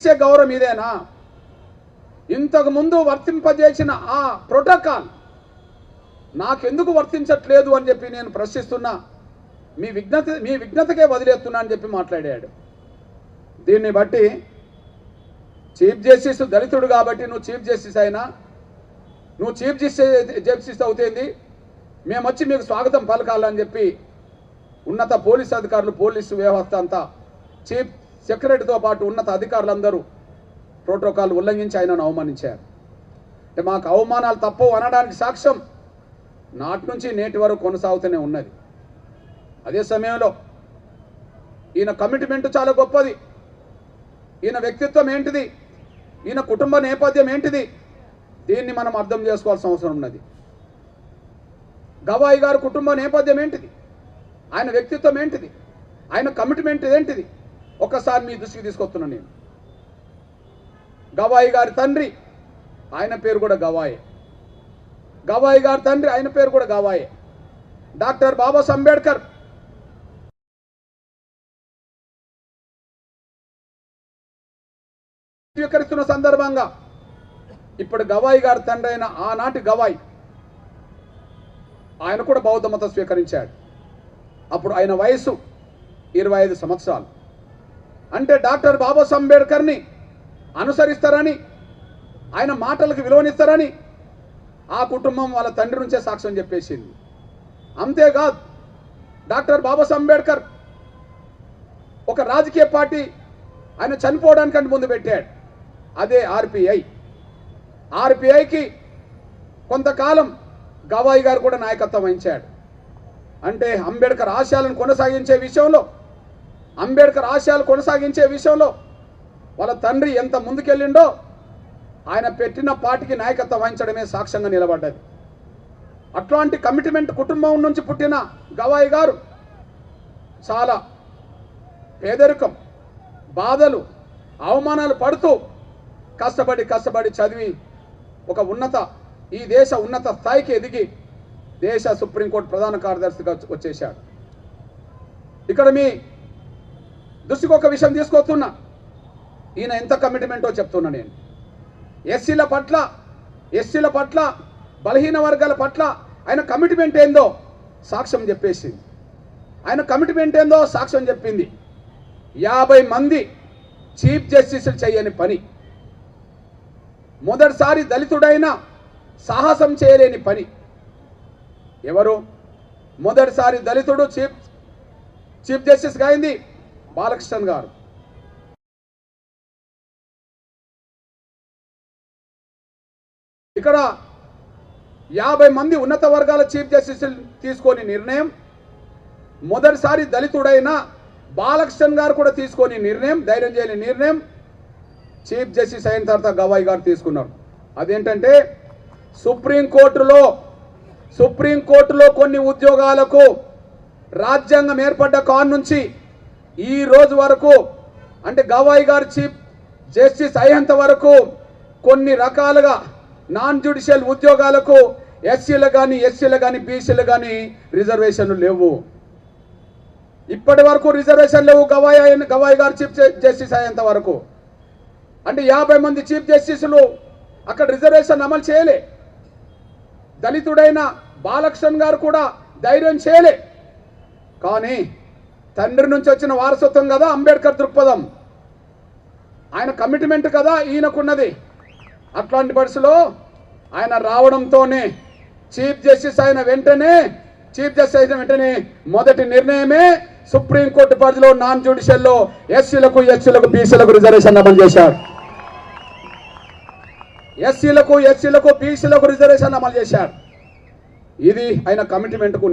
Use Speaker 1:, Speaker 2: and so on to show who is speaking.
Speaker 1: గౌరవం ఇదేనా? ఇంతకు ముందు వర్తింపజేసిన ఆ ప్రోటోకాల్ నాకెందుకు వర్తించట్లేదు అని చెప్పి నేను ప్రశ్నిస్తున్నా. మీ విజ్ఞతకే వదిలేస్తున్నా అని చెప్పి మాట్లాడాడు. దీన్ని బట్టి చీఫ్ జస్టిస్ దళితుడు కాబట్టి నువ్వు చీఫ్ జస్టిస్ అయినా, నువ్వు చీఫ్ జస్టిస్ అవుతుంది, మేము వచ్చి మీకు స్వాగతం పలకాలని చెప్పి ఉన్నత పోలీసు అధికారులు, పోలీసు వ్యవస్థ అంతా, చీఫ్ సెక్రటరీతో పాటు ఉన్నత అధికారులందరూ ప్రోటోకాల్ ఉల్లంఘించి ఆయనను అవమానించారు. అంటే మాకు అవమానాలు తప్పవు అనడానికి సాక్ష్యం నాటి నుంచి నేటి వరకు కొనసాగుతూనే ఉన్నది. అదే సమయంలో ఈయన కమిట్మెంట్ చాలా గొప్పది, ఈయన వ్యక్తిత్వం ఏంటిది, ఈయన కుటుంబ నేపథ్యం ఏంటిది, దీన్ని మనం అర్థం చేసుకోవాల్సిన అవసరం ఉన్నది. గవాయి గారు కుటుంబ నేపథ్యం ఏంటిది, ఆయన వ్యక్తిత్వం ఏంటిది, ఆయన కమిట్మెంట్ ఏంటిది, ఒక్కసారి మీ దృష్టికి తీసుకొస్తున్నాను నేను. గవాయి గారి తండ్రి, ఆయన పేరు కూడా గవాయే. గవాయి గారి తండ్రి, ఆయన పేరు కూడా గవాయే. డాక్టర్ బాబాసాహెబ్ అంబేద్కర్ స్వీకరిస్తున్న సందర్భంగా ఇప్పుడు గవాయి గారి తండ్రి అయిన ఆనాటి గవాయి ఆయన కూడా బౌద్ధ మతం స్వీకరించాడు. అప్పుడు ఆయన వయసు 25 సంవత్సరాలు. అంటే డాక్టర్ బాబాసాహెబ్ అంబేద్కర్ని అనుసరిస్తారని, ఆయన మాటలకు విలువనిస్తారని ఆ కుటుంబం వాళ్ళ తండ్రి నుంచే సాక్ష్యం చెప్పేసింది. అంతేకాదు, డాక్టర్ బాబాసాహెబ్ అంబేద్కర్ ఒక రాజకీయ పార్టీ ఆయన చనిపోవడానికంటే ముందు పెట్టాడు, అదే ఆర్పిఐకి కొంతకాలం గవాయి గారు కూడా నాయకత్వం వహించాడు. అంటే అంబేద్కర్ ఆశయాలను కొనసాగించే విషయంలో వాళ్ళ తండ్రి ఎంత ముందుకెళ్ళిండో ఆయన పెట్టిన పార్టీకి నాయకత్వం వహించడమే సాక్ష్యంగా నిలబడ్డది. అట్లాంటి కమిట్మెంట్ కుటుంబం నుంచి పుట్టిన గవాయి గారు చాలా పేదరికం, బాధలు, అవమానాలు పడుతూ కష్టపడి చదివి ఒక ఈ దేశ ఉన్నత స్థాయికి ఎదిగి దేశ సుప్రీంకోర్టు ప్రధాన కార్యదర్శిగా వచ్చేశాడు. ఇక్కడ మీ దృష్టికి ఒక విషయం తీసుకొస్తున్నా, ఈయన ఎంత కమిట్మెంటో చెప్తున్నా నేను. ఎస్సీల పట్ల బలహీన వర్గాల పట్ల ఆయన కమిట్మెంట్ ఏందో సాక్ష్యం చెప్పేసింది. ఆయన కమిట్మెంట్ ఏందో సాక్ష్యం చెప్పింది. 50 మంది చీఫ్ జస్టిస్లు చేయని పని, మొదటిసారి దళితుడైన సాహసం చేయలేని పని. ఎవరు మొదటిసారి దళితుడు చీఫ్ జస్టిస్గా అయింది? బాలకృష్ణన్ గారు. ఇక్కడ 50 మంది ఉన్నత వర్గాల చీఫ్ జస్టిస్ తీసుకొని నిర్ణయం, మొదటిసారి దళితుడైన బాలకృష్ణన్ గారు కూడా తీసుకొని నిర్ణయం, ధైర్యం చేయని నిర్ణయం చీఫ్ జస్టిస్ అయిన తర్వాత గవాయి గారు తీసుకున్నారు. అదేంటంటే సుప్రీంకోర్టులో కొన్ని ఉద్యోగాలకు రాజ్యాంగం ఏర్పడ్డ కాడ నుంచి ఈ రోజు వరకు, అంటే గవాయి గారు చీఫ్ జస్టిస్ అయ్యేంత వరకు కొన్ని రకాలుగా నాన్ జ్యుడిషియల్ ఉద్యోగాలకు ఎస్సీలు కానీ బీసీలు కానీ రిజర్వేషన్లు లేవు. ఇప్పటి వరకు రిజర్వేషన్ లేవు గవాయి గారు చీఫ్ జస్టిస్ అయ్యేంత వరకు. అంటే 50 మంది చీఫ్ జస్టిస్లు అక్కడ రిజర్వేషన్ అమలు చేయలే. దళితుడైన బాలకృష్ణన్ గారు కూడా ధైర్యం చేయలే. కానీ తండ్రి నుంచి వచ్చిన వారసత్వం కదా అంబేద్కర్ దృక్పథం, ఆయన కమిట్మెంట్ కదా ఈయనకున్నది. అట్లాంటి పరిస్థితిలో ఆయన రావడంతోనే చీఫ్ జస్టిస్ అయిన వెంటనే మొదటి నిర్ణయమే సుప్రీంకోర్టు పరిధిలో నాన్ జ్యుడిషియల్లో ఎస్సీలకు బీసీలకు రిజర్వేషన్ అమలు చేశారు. ఎస్సీలకు బీసీలకు రిజర్వేషన్ అమలు చేశారు. ఇది ఆయన కమిట్మెంట్కు